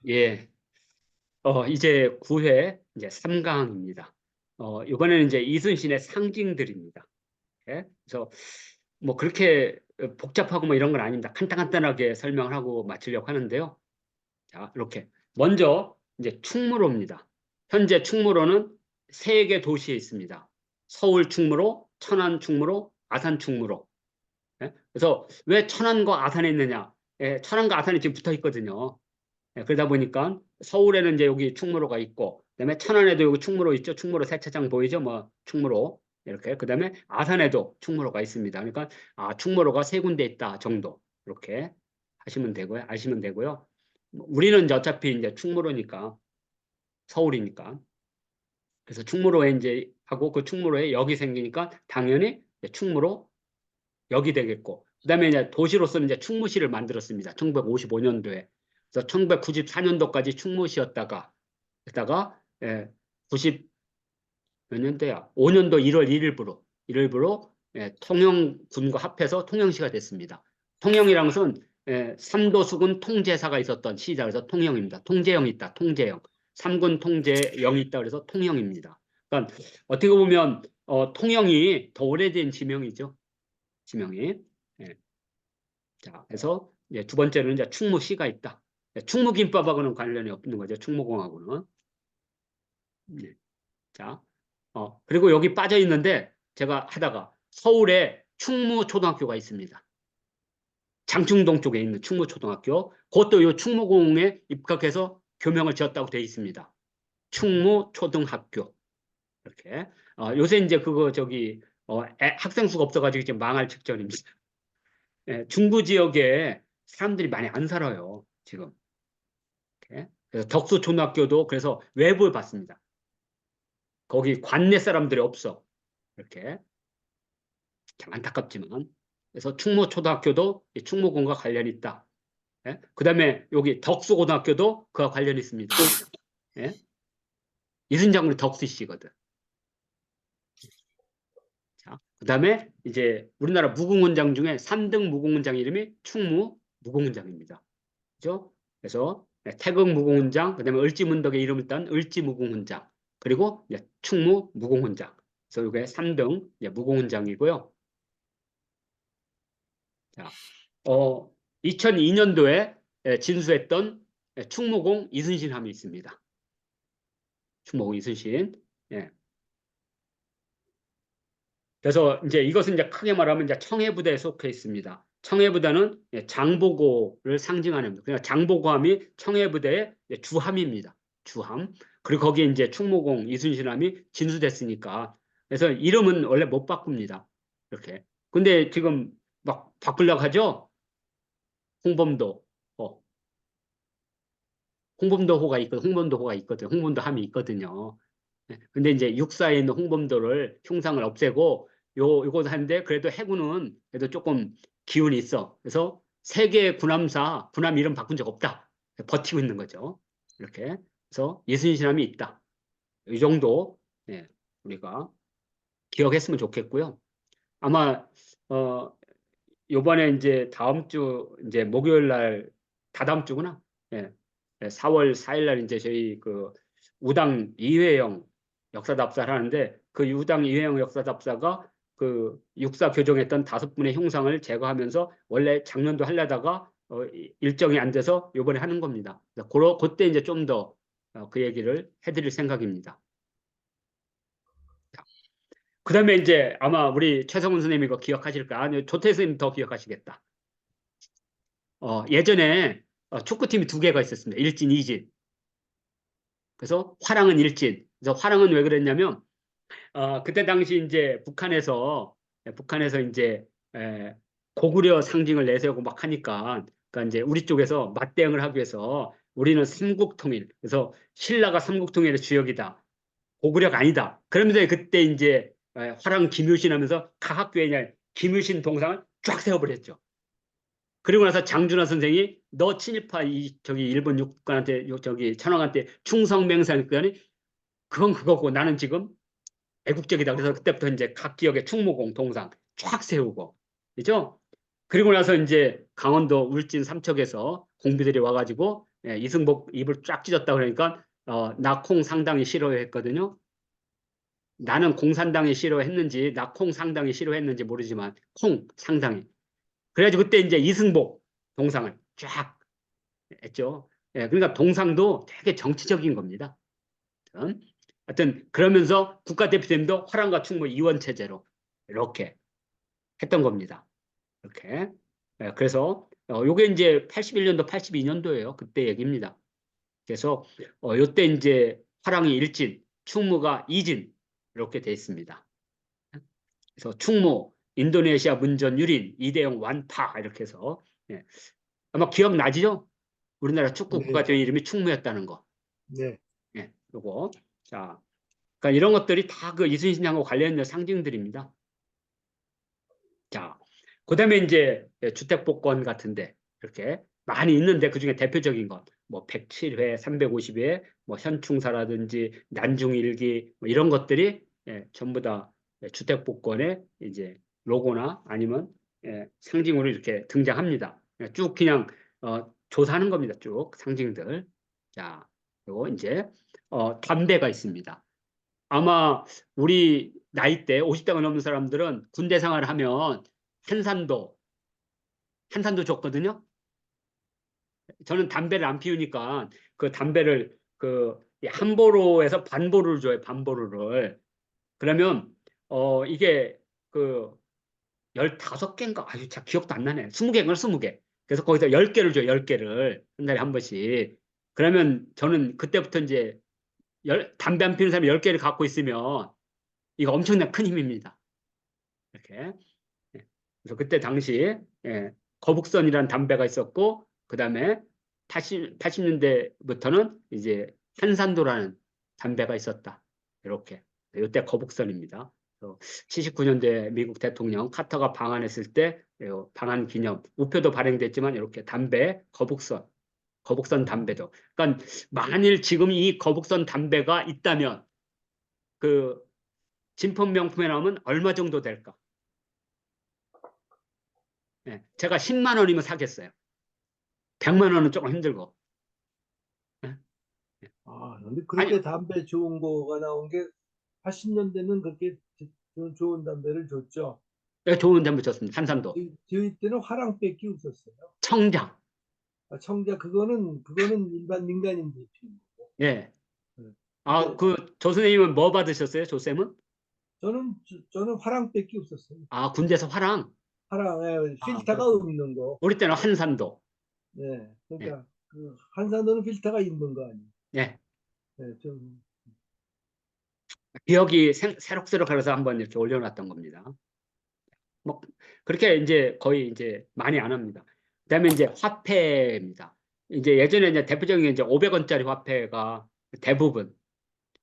예, 이제 9회 이제 3강입니다. 이번에는 이제 이순신의 상징들입니다. 예? 그래서 뭐 그렇게 복잡하고 뭐 이런 건 아닙니다. 간단간단하게 설명을 하고 마치려고 하는데요. 자, 이렇게 먼저 이제 충무로입니다. 현재 충무로는 세 개 도시에 있습니다. 서울 충무로, 천안 충무로, 아산 충무로. 예? 그래서 왜 천안과 아산에 있느냐? 예, 천안과 아산이 지금 붙어 있거든요. 예, 그러다 보니까 서울에는 이제 여기 충무로가 있고, 그다음에 천안에도 여기 충무로 있죠. 충무로 세차장 보이죠? 뭐 충무로 이렇게. 그다음에 아산에도 충무로가 있습니다. 그러니까 충무로가 세 군데 있다 정도 이렇게 하시면 되고요. 아시면 되고요. 우리는 이제 어차피 이제 충무로니까 서울이니까 그래서 충무로에 이제 하고 그 충무로에 역이 생기니까 당연히 이제 충무로 역이 되겠고, 그다음에 이제 도시로서는 이제 충무시를 만들었습니다. 1955년도에. 그래서 1994년도까지 충무시였다가 그다가 90 몇 년도야? 5년도 1월 1일부로 통영군과 합해서 통영시가 됐습니다. 통영이란 것은 삼도수군 통제사가 있었던 시작, 그래서 통영입니다. 통제영이 있다. 통제영. 삼군 통제영이 있다. 그래서 통영입니다. 그러니까 어떻게 보면 통영이 더 오래된 지명이죠. 지명이. 예. 자, 그래서 두 번째는 이제 충무시가 있다. 충무김밥하고는 관련이 없는 거죠. 충무공하고는. 네. 자, 그리고 여기 빠져 있는데 제가 하다가 서울에 충무초등학교가 있습니다. 장충동 쪽에 있는 충무초등학교. 그것도 이 충무공에 입학해서 교명을 지었다고 되어 있습니다. 충무초등학교. 이렇게. 요새 이제 그거 저기 학생 수가 없어가지고 지금 망할 직전입니다. 중부 지역에 사람들이 많이 안 살아요. 지금. 이렇게. 그래서 덕수초등학교도 그래서 외부에 봤습니다. 거기 관내 사람들이 없어. 이렇게. 참 안타깝지만. 그래서 충무초등학교도 이 충무공과 관련이 있다. 예? 그다음에 여기 덕수고등학교도 그와 관련이 있습니다. 예? 이순 장군이 덕수씨거든. 자, 그다음에 이제 우리나라 무공훈장 중에 3등 무공훈장 이름이 충무 무공훈장입니다. 그죠? 그래서 태극 무공훈장, 그다음에 을지문덕의 이름을 딴 을지 무공훈장, 그리고 충무 무공훈장. 그래서 이게 3등 무공훈장이고요. 자, 2002년도에 진수했던 충무공 이순신함이 있습니다. 충무공 이순신. 예. 그래서 이제 이것은 이제 크게 말하면 이제 청해부대에 속해 있습니다. 청해부대는 장보고를 상징하는, 그냥 장보고함이 청해부대의 주함입니다. 주함. 그리고 거기에 이제 충무공 이순신함이 진수됐으니까. 그래서 이름은 원래 못 바꿉니다. 이렇게. 근데 지금 막 바꾸려고 하죠? 홍범도. 어, 홍범도호가 있거든. 홍범도호가 있거든. 홍범도함이 있거든요. 근데 이제 육사에 있는 홍범도를 흉상을 없애고 요거 하는데 그래도 해군은 그래도 조금 기운이 있어. 그래서 세계 군함사 군함 이름 바꾼 적 없다. 버티고 있는 거죠. 이렇게. 그래서 이순신함이 있다. 이 정도 우리가 기억했으면 좋겠고요. 아마 어 요번에 이제 다음 주 이제 목요일 날 다다음 주구나. 예. 4월 4일 날 이제 저희 그 우당 이회영 역사답사를 하는데 그 우당 이회영 역사답사가 그 육사 교정했던 5분의 형상을 제거하면서 원래 작년도 하려다가 일정이 안 돼서 요번에 하는 겁니다. 그때 이제 좀 더 그 얘기를 해드릴 생각입니다. 그 다음에 이제 아마 우리 최성훈 선생님 이거 기억하실 거야. 아니, 조태 선생님 더 기억하시겠다. 예전에 축구팀이 2개가 있었습니다. 일진, 이진. 그래서 화랑은 일진. 그래서 화랑은 왜 그랬냐면 그때 당시 이제 북한에서 이제 고구려 상징을 내세우고 막 하니까 그러니까 이제 우리 쪽에서 맞대응을 하기 위해서 우리는 삼국통일. 그래서 신라가 삼국통일의 주역이다. 고구려가 아니다. 그러면서 그때 이제 화랑 김유신 하면서 각 학교에 그냥 김유신 동상을 쫙 세워버렸죠. 그리고 나서 장준하 선생이 너 친일파 저기 일본 육군한테 저기 천황한테 충성맹세했더니 그건 그거고 나는 지금 애국적이다. 그래서 그때부터 이제 각 지역에 충무공 동상 쫙 세우고 그죠? 그리고 나서 이제 강원도 울진 삼척에서 공비들이 와가지고 예, 이승복 입을 쫙 찢었다 그러니까 나 콩 상당히 싫어했거든요. 나는 공산당이 싫어했는지 나 콩 상당히 싫어했는지 모르지만 콩 상당히. 그래가지고 그때 이제 이승복 동상을 쫙 했죠. 예, 그러니까 동상도 되게 정치적인 겁니다. 하여튼 그러면서 국가대표팀도 화랑과 충무 이원 체제로 이렇게 했던 겁니다. 이렇게. 예, 그래서 요게 이제 81년도, 82년도예요. 그때 얘기입니다. 그래서 요때 이제 화랑이 1진, 충무가 2진 이렇게 돼 있습니다. 그래서 충무, 인도네시아 문전 유린, 이대용 완파 이렇게 해서 예. 아마 기억나시죠? 우리나라 축구 네, 국가대표 이름이 충무였다는 거. 네, 예, 요거. 자, 그러니까 이런 것들이 다 그 이순신하고 관련 있는 상징들입니다. 자, 그다음에 이제 주택복권 같은데 이렇게 많이 있는데 그중에 대표적인 것, 뭐 107회, 350회, 뭐 현충사라든지 난중일기 뭐 이런 것들이 전부 다 주택복권의 이제 로고나 아니면 상징으로 이렇게 등장합니다. 쭉 그냥 조사하는 겁니다. 쭉 상징들. 자, 그리고 이제 담배가 있습니다. 아마 우리 나이대 50대가 넘는 사람들은 군대 생활을 하면 한산도, 한산도 줬거든요. 저는 담배를 안 피우니까 그 담배를 그 한보로에서 반보로를 줘요. 반보로를. 그러면 이게 그 15개인가? 아유, 참 기억도 안 나네. 20개인가 20개. 그래서 거기서 10개를 줘요. 10개를. 한 달에 한 번씩. 그러면 저는 그때부터 이제 담배 안 피우는 사람이 10개를 갖고 있으면 이거 엄청난 큰 힘입니다. 이렇게. 예. 그래서 그때 당시에 거북선이라는 담배가 있었고 그다음에 80년대부터는 이제 한산도라는 담배가 있었다. 이렇게. 이때 거북선입니다. 79년대 미국 대통령 카터가 방한했을 때 방한 기념 우표도 발행됐지만 이렇게 담배 거북선 거북선 담배도. 그러니까 만일 지금 이 거북선 담배가 있다면 그 진품 명품에 나오면 얼마 정도 될까? 제가 10만 원이면 사겠어요. 100만 원은 조금 힘들고. 예? 아, 근데 아니, 그렇게 담배 좋은 거가 나온 게 80년대는 그렇게 좋은 담배를 줬죠. 좋은 점을 줬습니다. 한산도. 저희 때는 화랑밖에 없었어요. 청장. 아, 청자 그거는 일반 민간인들이 피는 거고. 예. 네. 아, 근데 조 선생님은 뭐 받으셨어요? 조쌤은? 저는 화랑밖에 없었어요. 아, 군대에서 화랑. 화랑 아, 필터가 그렇군. 없는 거. 우리 때는 한산도. 네, 예. 그러니까 그 한산도는 필터가 있는 거 아니에요. 예. 네, 좀 기억이 새록새록해서 한번 이렇게 올려놨던 겁니다. 뭐, 그렇게 이제 거의 이제 많이 안 합니다. 그다음에 이제 화폐입니다. 이제 예전에 이제 대표적인 게 이제 500원짜리 화폐가 대부분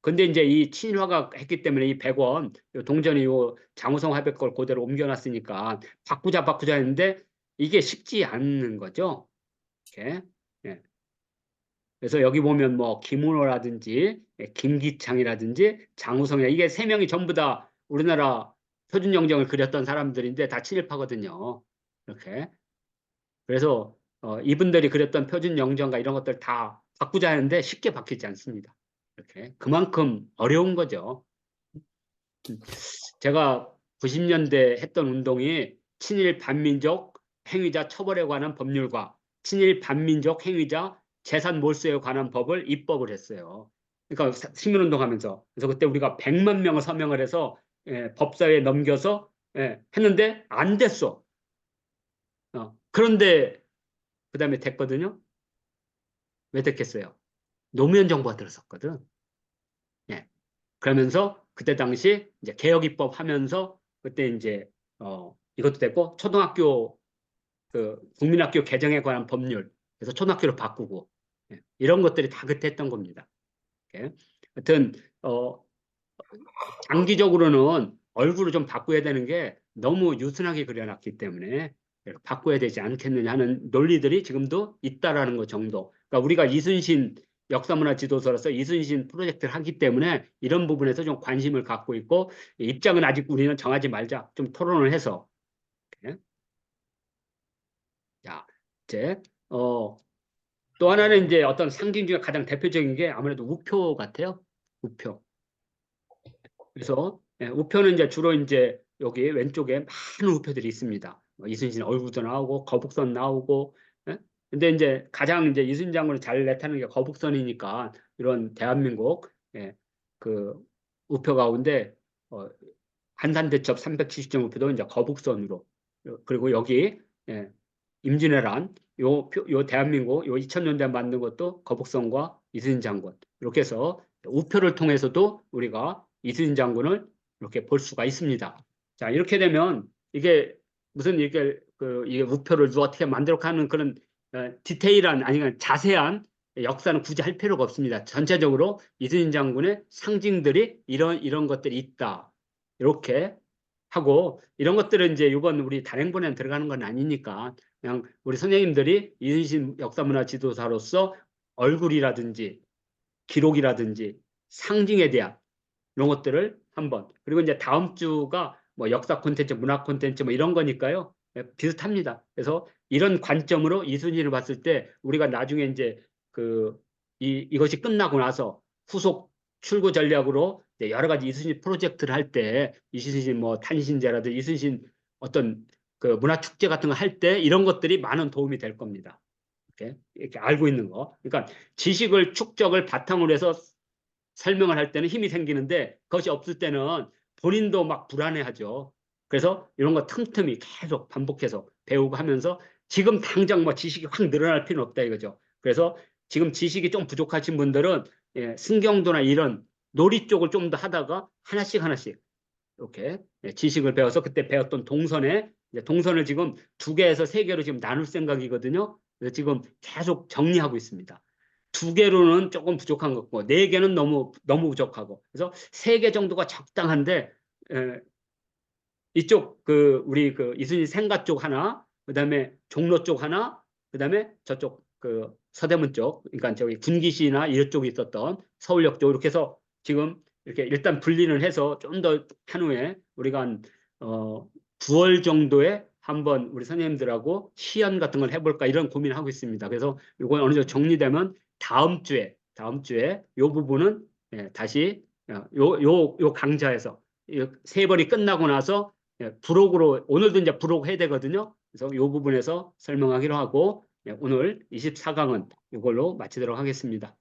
근데 이제 이 친일화가 했기 때문에 이 100원 동전이 요 장우성 화백 걸 그대로 옮겨놨으니까 바꾸자 했는데 이게 쉽지 않는 거죠. 이렇게. 예. 그래서 여기 보면 뭐 김은호라든지 김기창이라든지 장우성이 이게 세 명이 전부 다 우리나라 표준영정을 그렸던 사람들인데 다 친일파거든요. 이렇게. 그래서 이분들이 그렸던 표준영정과 이런 것들 다 바꾸자 하는데 쉽게 바뀌지 않습니다. 이렇게. 그만큼 어려운 거죠. 제가 90년대 했던 운동이 친일 반민족 행위자 처벌에 관한 법률과 친일 반민족 행위자 재산 몰수에 관한 법을 입법을 했어요. 그러니까 시민운동하면서 그래서 그때 우리가 100만 명을 서명을 해서 법사위에 넘겨서 했는데 안 됐어. 그런데 그다음에 됐거든요. 왜 됐겠어요? 노무현 정부가 들었었거든. 예. 그러면서 그때 당시 이제 개혁 입법 하면서 그때 이제 이것도 됐고 초등학교 그 국민학교 개정에 관한 법률 그래서 초등학교로 바꾸고 이런 것들이 다 그때 했던 겁니다. 예. 하여튼 장기적으로는 얼굴을 좀 바꿔야 되는 게 너무 유순하게 그려놨기 때문에 바꿔야 되지 않겠느냐 하는 논리들이 지금도 있다라는 것 정도. 그러니까 우리가 이순신 역사문화 지도서로서 이순신 프로젝트를 하기 때문에 이런 부분에서 좀 관심을 갖고 있고 입장은 아직 우리는 정하지 말자. 좀 토론을 해서. 자, 이제 또 하나는 이제 어떤 상징 중에 가장 대표적인 게 아무래도 우표 같아요. 우표. 그래서 우표는 이제 주로 이제 여기 왼쪽에 많은 우표들이 있습니다. 이순신 얼굴도 나오고 거북선 나오고. 예? 근데 이제 가장 이제 이순신 장군을 잘 나타내는 게 거북선이니까 이런 대한민국 그 우표 가운데 한산대첩 370점 우표도 이제 거북선으로, 그리고 여기 임진왜란 요 대한민국 요 2000년대 만든 것도 거북선과 이순신 장군, 이렇게 해서 우표를 통해서도 우리가 이순신 장군을 이렇게 볼 수가 있습니다. 자, 이렇게 되면 이게 무슨 이게 우표를 누가 어떻게 만들어가는 그런 디테일한, 아니면 자세한 역사는 굳이 할 필요가 없습니다. 전체적으로 이순신 장군의 상징들이 이런 것들이 있다, 이렇게 하고, 이런 것들은 이제 이번 우리 단행본에 들어가는 건 아니니까 그냥 우리 선생님들이 이순신 역사문화 지도사로서 얼굴이라든지 기록이라든지 상징에 대한 이런 것들을 한번, 그리고 이제 다음 주가 뭐 역사 콘텐츠, 문화 콘텐츠 뭐 이런 거니까요. 비슷합니다. 그래서 이런 관점으로 이순신을 봤을 때 우리가 나중에 이제 이것이 끝나고 나서 후속 출구 전략으로 이제 여러 가지 이순신 프로젝트를 할 때, 이순신 뭐 탄신제라든지 이순신 어떤 그 문화 축제 같은 거 할 때 이런 것들이 많은 도움이 될 겁니다. 이렇게 알고 있는 거. 그러니까 지식을 축적을 바탕으로 해서 설명을 할 때는 힘이 생기는데, 그것이 없을 때는 본인도 막 불안해하죠. 그래서 이런 거 틈틈이 계속 반복해서 배우고 하면서 지금 당장 뭐 지식이 확 늘어날 필요는 없다 이거죠. 그래서 지금 지식이 좀 부족하신 분들은 승경도나 이런 놀이 쪽을 좀 더 하다가 하나씩 하나씩 이렇게 지식을 배워서 그때 배웠던 동선을 지금 2개에서 3개로 지금 나눌 생각이거든요. 그래서 지금 계속 정리하고 있습니다. 2개로는 조금 부족한 것 같고 4개는 너무 부족하고, 그래서 3개 정도가 적당한데, 이쪽 우리 이순신 생가 쪽 하나, 그다음에 종로 쪽 하나, 그다음에 저쪽 서대문 쪽, 그러니까 저기 군기시나 이쪽에 있었던 서울역 쪽, 이렇게 해서 지금 이렇게 일단 분리를 해서 좀 더 한 후에 우리가 한 9월 정도에 한번 우리 선생님들하고 시연 같은 걸 해볼까 이런 고민을 하고 있습니다. 그래서 이건 어느 정도 정리되면 다음 주에 이 부분은 다시 요 강좌에서 세 번이 끝나고 나서 부록으로, 오늘도 이제 부록 해야 되거든요. 그래서 이 부분에서 설명하기로 하고, 오늘 24강은 이걸로 마치도록 하겠습니다.